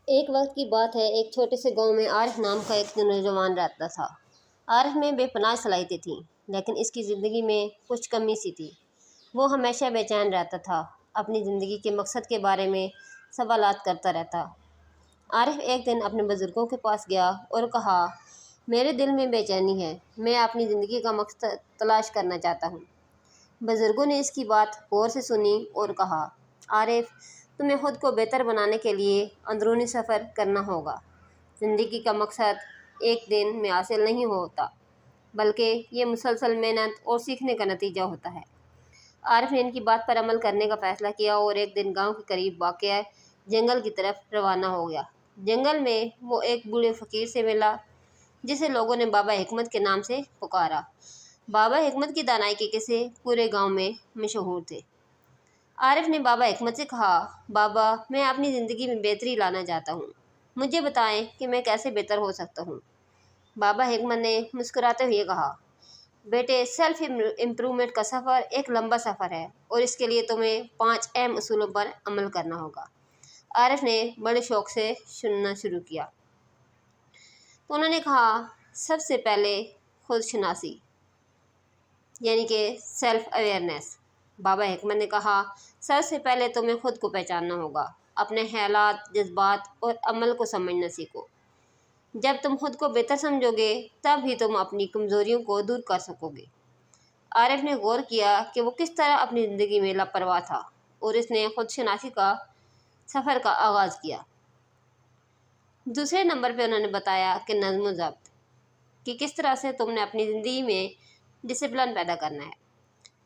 ایک وقت کی بات ہے، ایک چھوٹے سے گاؤں میں عارف نام کا ایک نوجوان رہتا تھا۔ عارف میں بے پناہ صلاحیتیں تھیں، لیکن اس کی زندگی میں کچھ کمی سی تھی۔ وہ ہمیشہ بے چین رہتا تھا، اپنی زندگی کے مقصد کے بارے میں سوالات کرتا رہتا۔ عارف ایک دن اپنے بزرگوں کے پاس گیا اور کہا، میرے دل میں بے چینی ہے، میں اپنی زندگی کا مقصد تلاش کرنا چاہتا ہوں۔ بزرگوں نے اس کی بات غور سے سنی اور کہا، عارف، تمہیں خود کو بہتر بنانے کے لیے اندرونی سفر کرنا ہوگا۔ زندگی کا مقصد ایک دن میں حاصل نہیں ہوتا، بلکہ یہ مسلسل محنت اور سیکھنے کا نتیجہ ہوتا ہے۔ عارف نے ان کی بات پر عمل کرنے کا فیصلہ کیا اور ایک دن گاؤں کے قریب واقع جنگل کی طرف روانہ ہو گیا۔ جنگل میں وہ ایک بوڑھے فقیر سے ملا، جسے لوگوں نے بابا حکمت کے نام سے پکارا۔ بابا حکمت کی دانائی کے قصے پورے گاؤں میں مشہور تھے۔ عارف نے بابا حکمت سے کہا، بابا، میں اپنی زندگی میں بہتری لانا چاہتا ہوں، مجھے بتائیں کہ میں کیسے بہتر ہو سکتا ہوں۔ بابا حکمت نے مسکراتے ہوئے کہا، بیٹے، سیلف امپرومنٹ کا سفر ایک لمبا سفر ہے اور اس کے لیے تمہیں 5 اہم اصولوں پر عمل کرنا ہوگا۔ عارف نے بڑے شوق سے سننا شروع کیا تو انہوں نے کہا، سب سے پہلے خود شناسی، یعنی کہ سیلف اویئرنیس۔ بابا حکمت نے کہا، سب سے پہلے تمہیں خود کو پہچاننا ہوگا، اپنے خیالات، جذبات اور عمل کو سمجھنا سیکھو۔ جب تم خود کو بہتر سمجھو گے تب ہی تم اپنی کمزوریوں کو دور کر سکو گے۔ عارف نے غور کیا کہ وہ کس طرح اپنی زندگی میں لاپرواہ تھا اور اس نے خود شناسی کا سفر کا آغاز کیا۔ دوسرے نمبر پہ انہوں نے بتایا کہ نظم و ضبط، کہ کس طرح سے تم نے اپنی زندگی میں ڈسپلن پیدا کرنا ہے۔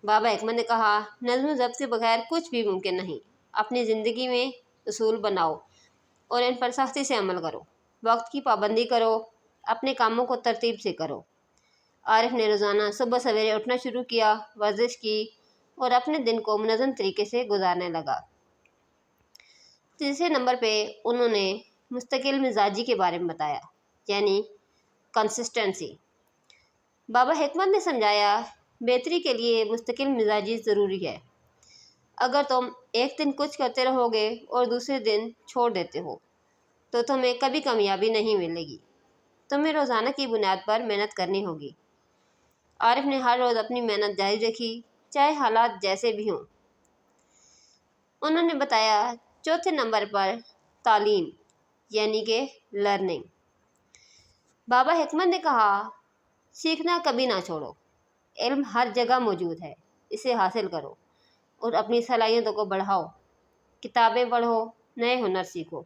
بابا حکمت نے کہا، نظم و ضبط کے بغیر کچھ بھی ممکن نہیں۔ اپنی زندگی میں اصول بناؤ اور ان پر سختی سے عمل کرو۔ وقت کی پابندی کرو، اپنے کاموں کو ترتیب سے کرو۔ عارف نے روزانہ صبح سویرے اٹھنا شروع کیا، ورزش کی اور اپنے دن کو منظم طریقے سے گزارنے لگا۔ تیسرے نمبر پہ انہوں نے مستقل مزاجی کے بارے میں بتایا، یعنی کنسسٹنسی۔ بابا حکمت نے سمجھایا، بہتری کے لیے مستقل مزاجی ضروری ہے۔ اگر تم ایک دن کچھ کرتے رہو گے اور دوسرے دن چھوڑ دیتے ہو تو تمہیں کبھی کامیابی نہیں ملے گی۔ تمہیں روزانہ کی بنیاد پر محنت کرنی ہوگی۔ عارف نے ہر روز اپنی محنت جاری رکھی، چاہے حالات جیسے بھی ہوں۔ انہوں نے بتایا، چوتھے نمبر پر تعلیم، یعنی کہ لرننگ۔ بابا حکمت نے کہا، سیکھنا کبھی نہ چھوڑو، علم ہر جگہ موجود ہے، اسے حاصل کرو اور اپنی صلاحیتوں کو بڑھاؤ۔ کتابیں پڑھو، نئے ہنر سیکھو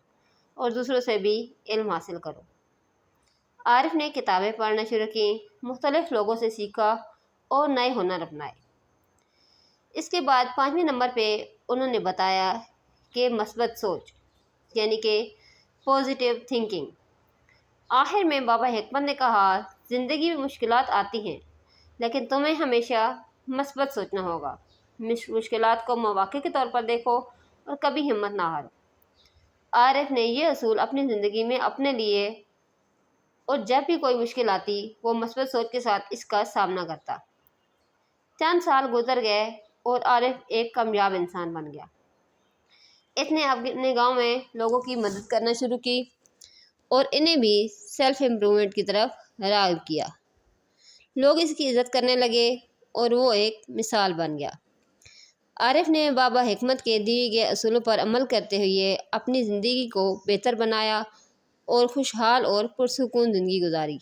اور دوسروں سے بھی علم حاصل کرو۔ عارف نے کتابیں پڑھنا شروع کی، مختلف لوگوں سے سیکھا اور نئے ہنر اپنائے۔ اس کے بعد 5ویں نمبر پہ انہوں نے بتایا کہ مثبت سوچ، یعنی کہ پازیٹیو تھنکنگ۔ آخر میں بابا حکمت نے کہا، زندگی میں مشکلات آتی ہیں، لیکن تمہیں ہمیشہ مثبت سوچنا ہوگا۔ مشکلات کو مواقع کے طور پر دیکھو اور کبھی ہمت نہ ہارو۔ عارف نے یہ اصول اپنی زندگی میں اپنے لیے اور جب بھی کوئی مشکل آتی وہ مثبت سوچ کے ساتھ اس کا سامنا کرتا۔ چند سال گزر گئے اور عارف ایک کامیاب انسان بن گیا۔ اس نے اپنے گاؤں میں لوگوں کی مدد کرنا شروع کی اور انہیں بھی سیلف امپرومنٹ کی طرف راغب کیا۔ لوگ اس کی عزت کرنے لگے اور وہ ایک مثال بن گیا۔ عارف نے بابا حکمت کے دیے گئے اصولوں پر عمل کرتے ہوئے اپنی زندگی کو بہتر بنایا اور خوشحال اور پرسکون زندگی گزاری۔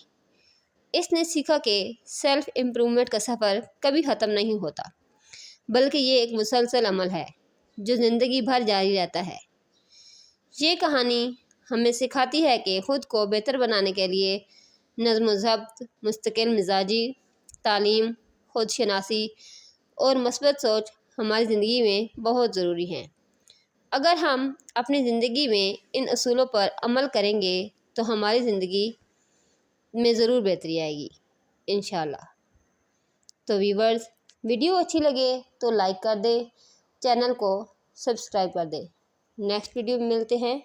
اس نے سیکھا کہ سیلف امپرومنٹ کا سفر کبھی ختم نہیں ہوتا، بلکہ یہ ایک مسلسل عمل ہے جو زندگی بھر جاری رہتا ہے۔ یہ کہانی ہمیں سکھاتی ہے کہ خود کو بہتر بنانے کے لیے نظم و ضبط، مستقل مزاجی، تعلیم، خود شناسی اور مثبت سوچ ہماری زندگی میں بہت ضروری ہیں۔ اگر ہم اپنی زندگی میں ان اصولوں پر عمل کریں گے تو ہماری زندگی میں ضرور بہتری آئے گی، انشاءاللہ۔ تو ویورز، ویڈیو اچھی لگے تو لائک کر دیں، چینل کو سبسکرائب کر دیں۔ نیکسٹ ویڈیو میں ملتے ہیں۔